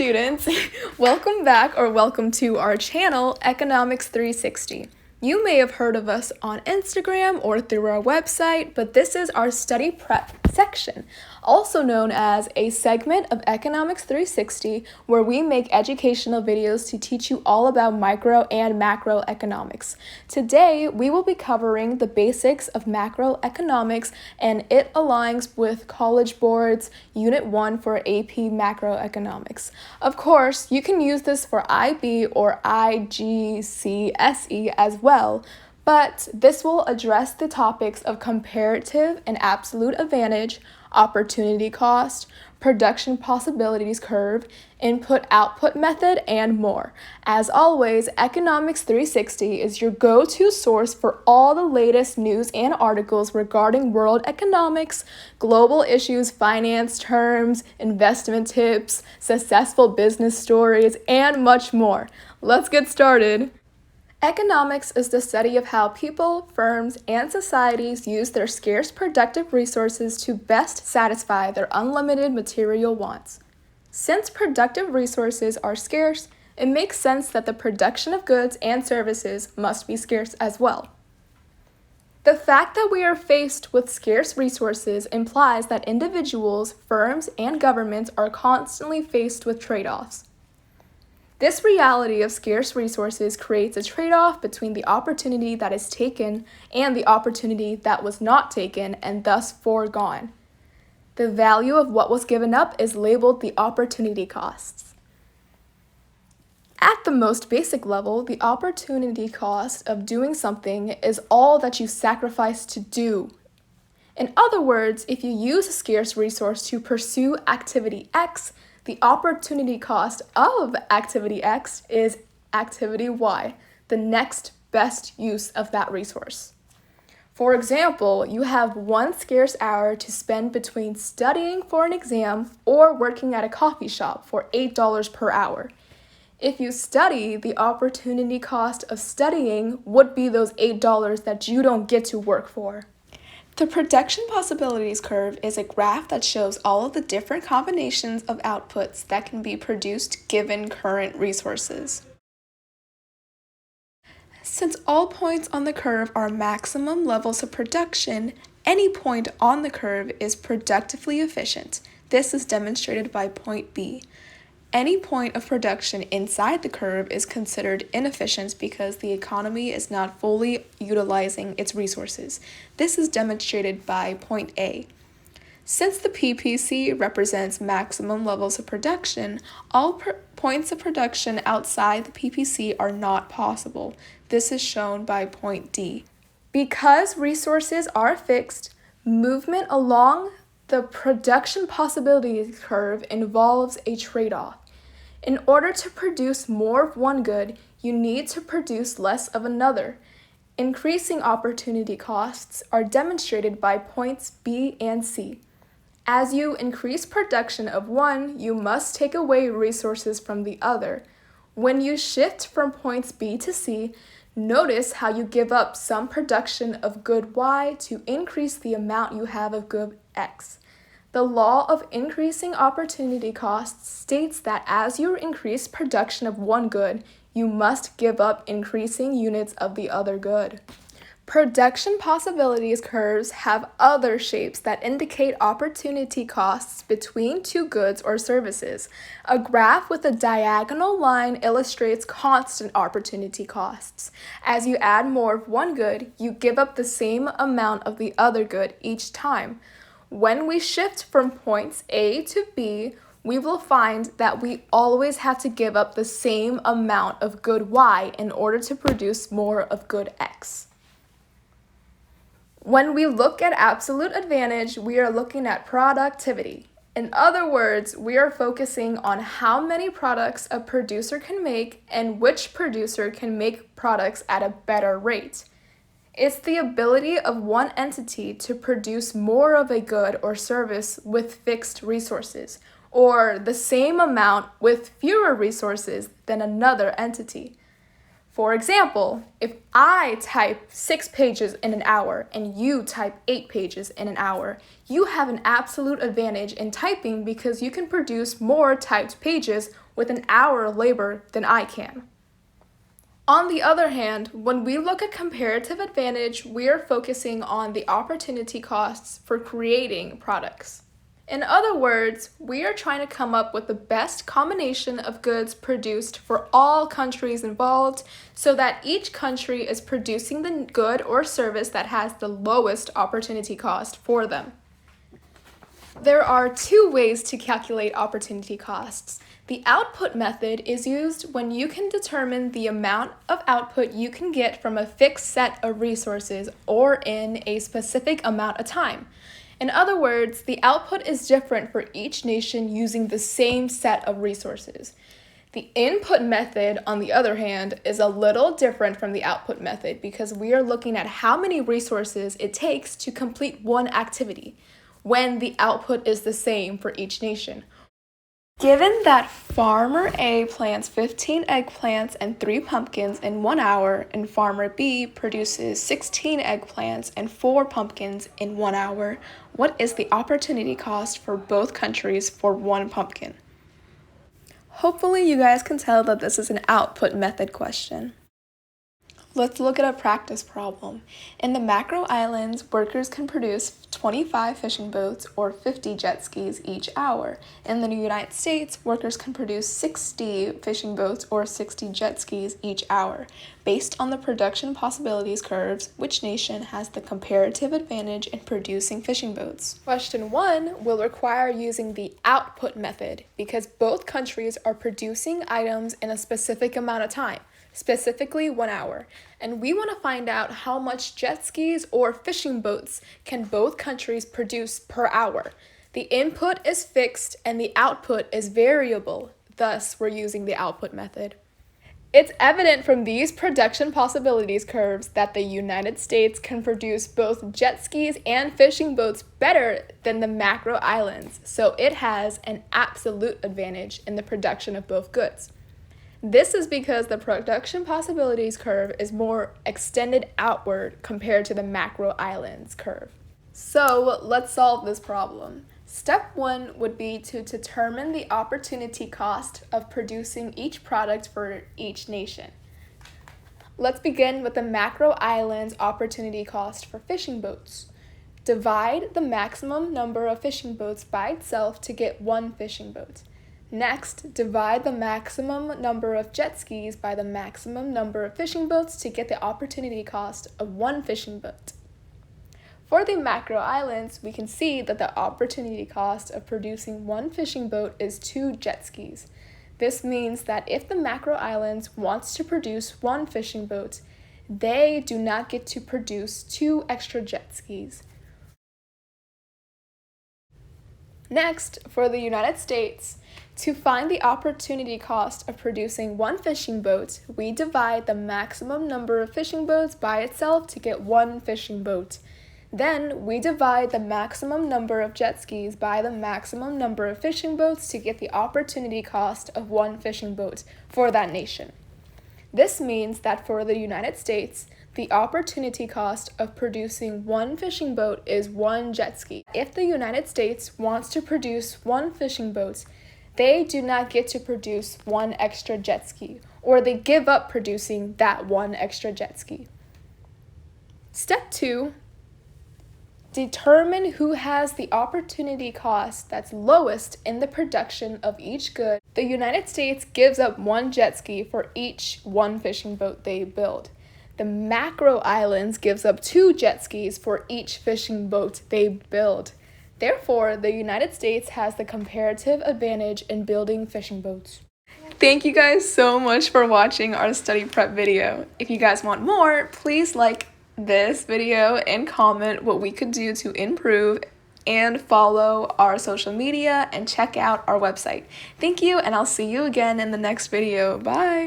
students, welcome back or welcome to our channel, Economics 360. You may have heard of us on Instagram or through our website, but this is our study prep section, also known as a segment of Economics 360, where we make educational videos to teach you all about micro and macroeconomics. Today, we will be covering the basics of macroeconomics, and it aligns with College Board's Unit 1 for AP Macroeconomics. Of course, you can use this for IB or IGCSE as well, but this will address the topics of comparative and absolute advantage, opportunity cost, production possibilities curve, input-output method, and more. As always, Economics 360 is your go-to source for all the latest news and articles regarding world economics, global issues, finance terms, investment tips, successful business stories, and much more. Let's get started. Economics is the study of how people, firms, and societies use their scarce productive resources to best satisfy their unlimited material wants. Since productive resources are scarce, it makes sense that the production of goods and services must be scarce as well. The fact that we are faced with scarce resources implies that individuals, firms, and governments are constantly faced with trade-offs. This reality of scarce resources creates a trade-off between the opportunity that is taken and the opportunity that was not taken and thus foregone. The value of what was given up is labeled the opportunity costs. At the most basic level, the opportunity cost of doing something is all that you sacrifice to do. In other words, if you use a scarce resource to pursue activity X, the opportunity cost of activity X is activity Y, the next best use of that resource. For example, you have one scarce hour to spend between studying for an exam or working at a coffee shop for $8 per hour. If you study, the opportunity cost of studying would be those $8 that you don't get to work for. The production possibilities curve is a graph that shows all of the different combinations of outputs that can be produced given current resources. Since all points on the curve are maximum levels of production, any point on the curve is productively efficient. This is demonstrated by point B. Any point of production inside the curve is considered inefficient because the economy is not fully utilizing its resources. This is demonstrated by point A. Since the PPC represents maximum levels of production, all points of production outside the PPC are not possible. This is shown by point D. Because resources are fixed, movement along the production possibilities curve involves a trade-off. In order to produce more of one good, you need to produce less of another. Increasing opportunity costs are demonstrated by points B and C. As you increase production of one, you must take away resources from the other. When you shift from points B to C, notice how you give up some production of good Y to increase the amount you have of good X. The law of increasing opportunity costs states that as you increase production of one good, you must give up increasing units of the other good. Production possibilities curves have other shapes that indicate opportunity costs between two goods or services. A graph with a diagonal line illustrates constant opportunity costs. As you add more of one good, you give up the same amount of the other good each time. When we shift from points A to B, we will find that we always have to give up the same amount of good Y in order to produce more of good X. When we look at absolute advantage, we are looking at productivity. In other words, we are focusing on how many products a producer can make and which producer can make products at a better rate. It's the ability of one entity to produce more of a good or service with fixed resources, or the same amount with fewer resources than another entity. For example, if I type 6 pages in an hour and you type 8 pages in an hour, you have an absolute advantage in typing because you can produce more typed pages with an hour of labor than I can. On the other hand, when we look at comparative advantage, we are focusing on the opportunity costs for creating products. In other words, we are trying to come up with the best combination of goods produced for all countries involved so that each country is producing the good or service that has the lowest opportunity cost for them. There are two ways to calculate opportunity costs. The output method is used when you can determine the amount of output you can get from a fixed set of resources or in a specific amount of time. In other words, the output is different for each nation using the same set of resources. The input method, on the other hand, is a little different from the output method because we are looking at how many resources it takes to complete one activity when the output is the same for each nation. Given that farmer A plants 15 eggplants and 3 pumpkins in 1 hour, and farmer B produces 16 eggplants and 4 pumpkins in 1 hour, what is the opportunity cost for both countries for 1 pumpkin? Hopefully you guys can tell that this is an output method question. Let's look at a practice problem. In the Macro Islands, workers can produce 25 fishing boats or 50 jet skis each hour. In the United States, workers can produce 60 fishing boats or 60 jet skis each hour. Based on the production possibilities curves, which nation has the comparative advantage in producing fishing boats? Question 1 will require using the output method because both countries are producing items in a specific amount of time. Specifically 1 hour, and we want to find out how much jet skis or fishing boats can both countries produce per hour. The input is fixed and the output is variable, thus we're using the output method. It's evident from these production possibilities curves that the United States can produce both jet skis and fishing boats better than the Macro Islands, so it has an absolute advantage in the production of both goods. This is because the production possibilities curve is more extended outward compared to the Macro Islands curve. So let's solve this problem. Step 1 would be to determine the opportunity cost of producing each product for each nation. Let's begin with the Macro Islands opportunity cost for fishing boats. Divide the maximum number of fishing boats by itself to get 1 fishing boat. Next, divide the maximum number of jet skis by the maximum number of fishing boats to get the opportunity cost of 1 fishing boat. For the Macro Islands, we can see that the opportunity cost of producing 1 fishing boat is 2 jet skis. This means that if the Macro Islands wants to produce 1 fishing boat, they do not get to produce 2 extra jet skis. Next, for the United States, to find the opportunity cost of producing 1 fishing boat, we divide the maximum number of fishing boats by itself to get 1 fishing boat. Then, we divide the maximum number of jet skis by the maximum number of fishing boats to get the opportunity cost of 1 fishing boat for that nation. This means that for the United States, the opportunity cost of producing 1 fishing boat is 1 jet ski. If the United States wants to produce 1 fishing boat, they do not get to produce 1 extra jet ski, or they give up producing that 1 extra jet ski. Step 2, determine who has the opportunity cost that's lowest in the production of each good. The United States gives up 1 jet ski for each 1 fishing boat they build. The Macro Islands gives up 2 jet skis for each fishing boat they build. Therefore, the United States has the comparative advantage in building fishing boats. Thank you guys so much for watching our study prep video. If you guys want more, please like this video and comment what we could do to improve, and follow our social media and check out our website. Thank you, and I'll see you again in the next video. Bye!